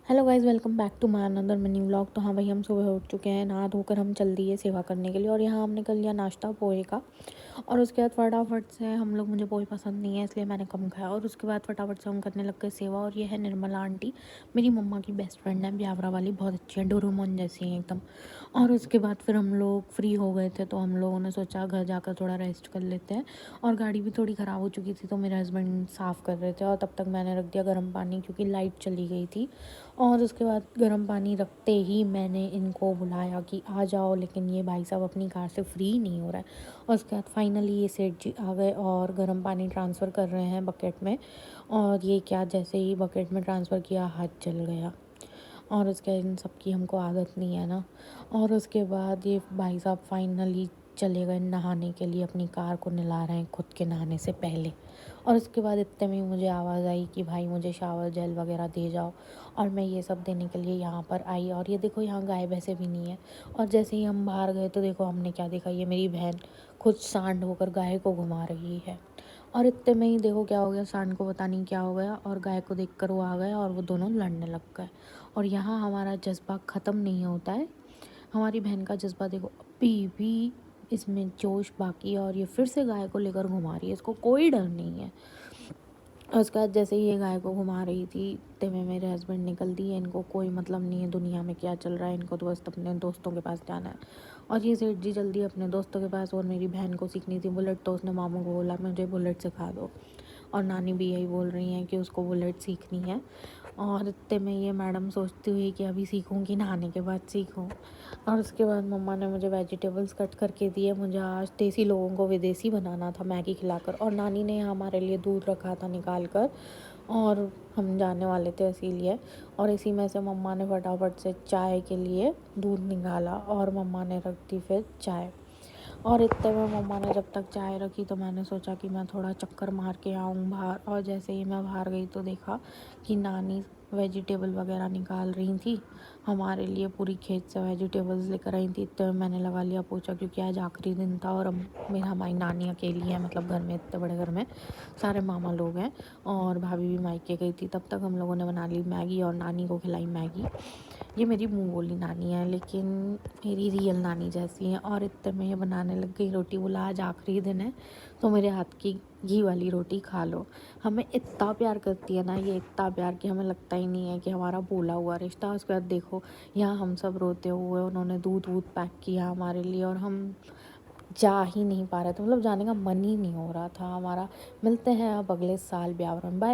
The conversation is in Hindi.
Hello guys, welcome back to my another mini vlog. तो हाँ भाई, हम सुबह उठ चुके हैं, नहा धोकर हम चल दिए सेवा करने के लिए। और यहाँ हमने कर लिया नाश्ता पोहे का। और उसके बाद फटाफट से हम लोग, मुझे पोहे पसंद नहीं है इसलिए मैंने कम खाया। और उसके बाद फटाफट से हम करने लग गए सेवा। और ये है निर्मला आंटी, मेरी मम्मा की बेस्ट फ्रेंड है, ब्यावरा वाली, बहुत अच्छी है, डोरेमोन जैसी है एकदम। और उसके बाद फिर हम लोग फ्री हो गए थे, तो हम लोगों ने सोचा घर जाकर थोड़ा रेस्ट कर लेते हैं। और गाड़ी भी थोड़ी ख़राब हो चुकी थी, तो मेरे हस्बैंड साफ़ कर रहे थे और तब तक मैंने रख दिया गर्म पानी, क्योंकि लाइट चली गई थी। और उसके बाद गर्म पानी रखते ही मैंने इनको बुलाया कि आ जाओ, लेकिन ये भाई साहब अपनी कार से फ्री नहीं हो रहा है। और उसके बाद फाइनली ये सेठ जी आ गए और गर्म पानी ट्रांसफ़र कर रहे हैं बकेट में। और ये क्या, जैसे ही बकेट में ट्रांसफ़र किया हाथ जल गया। और उसके इन सब की हमको आदत नहीं है ना। और उसके बाद ये भाई साहब फाइनली चले गए नहाने के लिए, अपनी कार को नहला रहे हैं खुद के नहाने से पहले। और उसके बाद इतने में मुझे आवाज़ आई कि भाई मुझे शावर जेल वगैरह दे जाओ। और मैं ये सब देने के लिए यहाँ पर आई। और ये देखो, यहाँ गाय भैंसे भी नहीं है। और जैसे ही हम बाहर गए तो देखो हमने क्या देखा, ये मेरी बहन खुद सांड होकर गाय को घुमा रही है। और इतने में ही देखो क्या हो गया, सांड को पता नहीं क्या हो गया और गाय को देखकर वो आ गया और वो दोनों लड़ने लग गए। और यहाँ हमारा जज्बा ख़त्म नहीं होता है। हमारी बहन का जज्बा देखो अभी भी इसमें जोश बाकी है, और ये फिर से गाय को लेकर घुमा रही है, इसको कोई डर नहीं है। और उसके बाद जैसे ही ये गाय को घुमा रही थी, इतने में मेरे हस्बैंड निकल दिए। इनको कोई मतलब नहीं है दुनिया में क्या चल रहा है, इनको तो बस अपने दोस्तों के पास जाना है। और ये सेठ जी जल्दी अपने दोस्तों के पास। और मेरी बहन को सीखनी थी बुलेट, तो उसने मामू को बोला मुझे बुलेट सिखा दो। और नानी भी यही बोल रही हैं कि उसको बुलेट सीखनी है। और इतने में ये मैडम सोचती हुई कि अभी सीखूँ कि नहाने के बाद सीखूँ। और उसके बाद मम्मा ने मुझे वेजिटेबल्स कट करके दिए। मुझे आज देसी लोगों को विदेशी बनाना था मैगी खिलाकर। और नानी ने हमारे लिए दूध रखा था निकाल कर, और हम जाने वाले थे इसीलिए। और इसी में से मम्मा ने फटाफट से चाय के लिए दूध निकाला और मम्मा ने रख दी फिर चाय। और इतने में मम्मा ने जब तक चाय रखी तो मैंने सोचा कि मैं थोड़ा चक्कर मार के आऊँ बाहर। और जैसे ही मैं बाहर गई तो देखा कि नानी वेजिटेबल वगैरह निकाल रही थी हमारे लिए, पूरी खेत से वेजिटेबल्स लेकर आई थी। तो मैंने लगा लिया पोछा, क्योंकि आज आखिरी दिन था और अब हमारी नानी अकेली है, मतलब घर में, इतने बड़े घर में सारे मामा लोग हैं और भाभी भी मायके गई थी। तब तक हम लोगों ने बना ली मैगी और नानी को खिलाई मैगी। ये मेरी मुंह बोली नानी है, लेकिन मेरी रियल नानी जैसी है। और इतने में ये बनाने लग गई रोटी। बोला आज आखिरी दिन है तो मेरे हाथ की घी वाली रोटी खा लो। हमें इतना प्यार करती है ना ये, इतना प्यार कि हमें लगता ही नहीं है कि हमारा बोला हुआ रिश्ता। उसके बाद देखो यहाँ हम सब रोते हुए, उन्होंने दूध वूध पैक किया हमारे लिए और हम जा ही नहीं पा रहे थे, मतलब जाने का मन ही नहीं हो रहा था हमारा। मिलते हैं अब अगले साल ब्यावरम। बाय।